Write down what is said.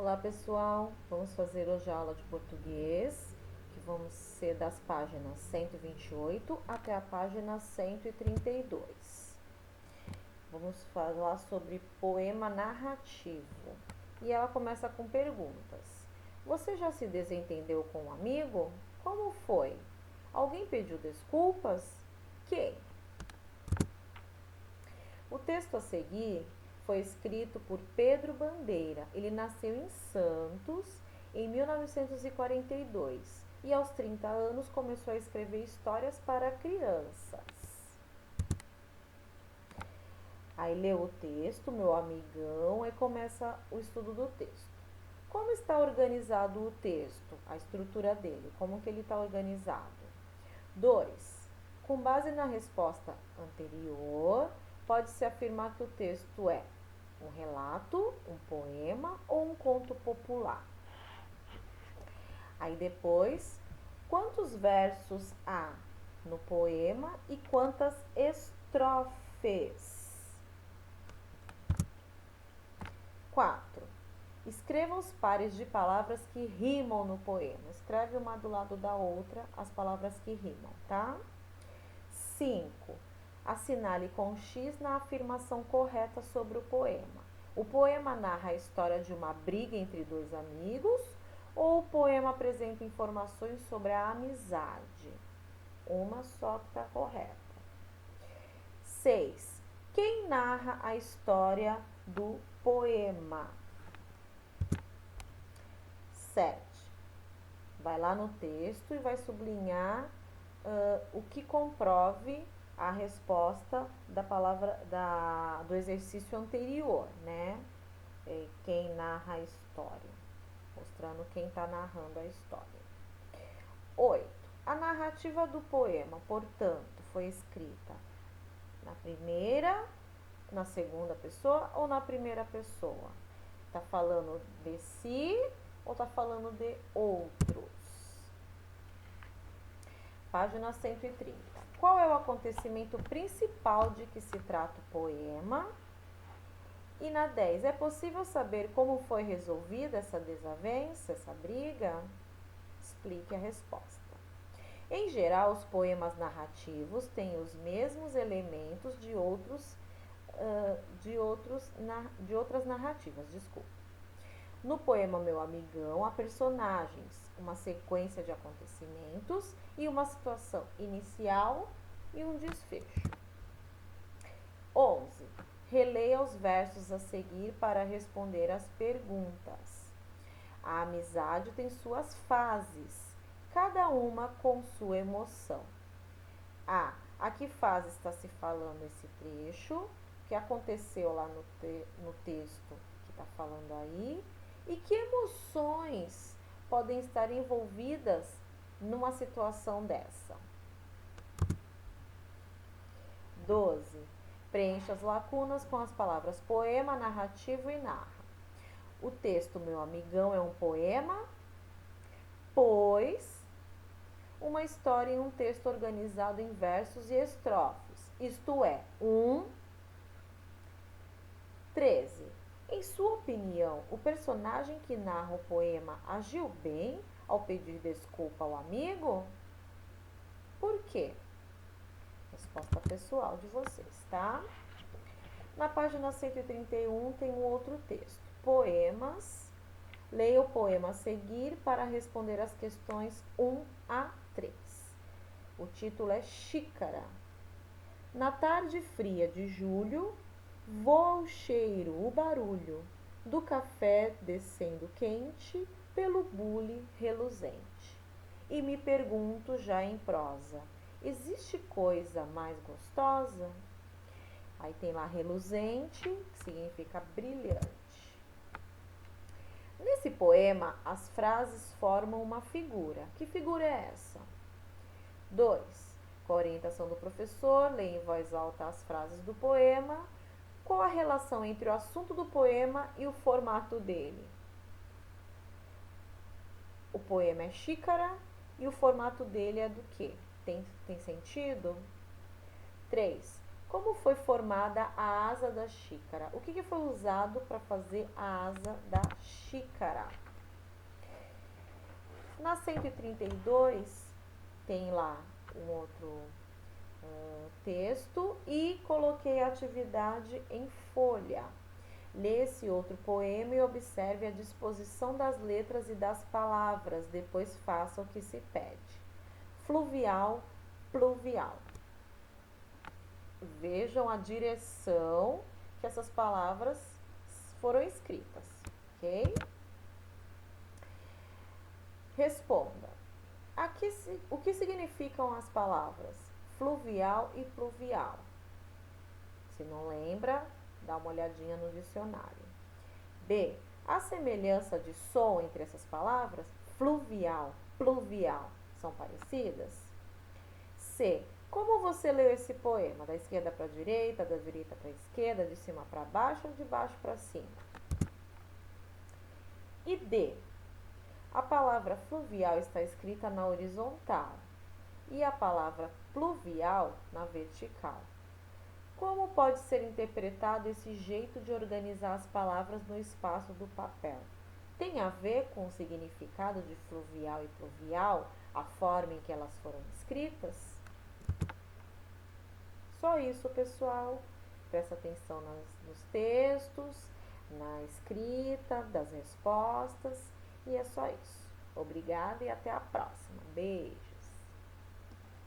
Olá pessoal, vamos fazer hoje a aula de português, que vamos ser das páginas 128 até a página 132. Vamos falar sobre poema narrativo. E ela começa com perguntas. Você já se desentendeu com um amigo? Como foi? Alguém pediu desculpas? Quem? O texto a seguir foi escrito por Pedro Bandeira. Ele nasceu em Santos em 1942 e aos 30 anos começou a escrever histórias para crianças. Aí leu o texto, meu amigão, e começa o estudo do texto. Como está organizado o texto, a estrutura dele, como que ele está organizado? 2. Com base na resposta anterior, pode-se afirmar que o texto é um relato, um poema ou um conto popular. Aí depois, quantos versos há no poema e quantas estrofes? 4. Escreva os pares de palavras que rimam no poema. Escreve uma do lado da outra as palavras que rimam, tá? 5. Assinale com X na afirmação correta sobre o poema. O poema narra a história de uma briga entre dois amigos ou o poema apresenta informações sobre a amizade? Uma só que está correta. 6. Quem narra a história do poema? 7. Vai lá no texto e vai sublinhar o que comprove a resposta da palavra do exercício anterior, né? Quem narra a história, mostrando quem está narrando a história. 8. A narrativa do poema, portanto, foi escrita na primeira, na segunda pessoa ou na primeira pessoa? Está falando de si ou está falando de outros? Página 130. Qual é o acontecimento principal de que se trata o poema? E na 10, é possível saber como foi resolvida essa desavença, essa briga? Explique a resposta. Em geral, os poemas narrativos têm os mesmos elementos de outras narrativas. No poema Meu Amigão, há personagens, uma sequência de acontecimentos e uma situação inicial e um desfecho. 11. Releia os versos a seguir para responder às perguntas. A amizade tem suas fases, cada uma com sua emoção. A que fase está se falando esse trecho? O que aconteceu lá no texto que está falando aí? E que emoções podem estar envolvidas numa situação dessa? 12. Preencha as lacunas com as palavras poema, narrativo e narra. O texto Meu Amigão é um poema, pois uma história em um texto organizado em versos e estrofes, isto é, 13. Em sua opinião, o personagem que narra o poema agiu bem ao pedir desculpa ao amigo? Por quê? Resposta pessoal de vocês, tá? Na página 131 tem um outro texto. Poemas. Leia o poema a seguir para responder as questões 1 a 3. O título é Xícara. Na tarde fria de julho, voa o cheiro, o barulho do café descendo quente pelo bule reluzente. E me pergunto já em prosa, existe coisa mais gostosa? Aí tem lá reluzente, que significa brilhante. Nesse poema, as frases formam uma figura. Que figura é essa? 2. Com a orientação do professor, leia em voz alta as frases do poema. Qual a relação entre o assunto do poema e o formato dele? O poema é xícara e o formato dele é do quê? Tem sentido? 3. Como foi formada a asa da xícara? O que foi usado para fazer a asa da xícara? Na 132, tem lá um outro texto e coloquei a atividade em folha. Lê esse outro poema e observe a disposição das letras e das palavras. Depois faça o que se pede. Fluvial, pluvial. Vejam a direção que essas palavras foram escritas, ok? Responda. O que significam as palavras fluvial e pluvial? Se não lembra, dá uma olhadinha no dicionário. B. A semelhança de som entre essas palavras, fluvial, pluvial, são parecidas? C. Como você leu esse poema? Da esquerda para a direita, da direita para a esquerda, de cima para baixo ou de baixo para cima? E D. A palavra fluvial está escrita na horizontal e a palavra pluvial na vertical. Como pode ser interpretado esse jeito de organizar as palavras no espaço do papel? Tem a ver com o significado de fluvial e pluvial, a forma em que elas foram escritas? Só isso, pessoal. Presta atenção nos textos, na escrita das respostas. E é só isso. Obrigada e até a próxima. Beijo!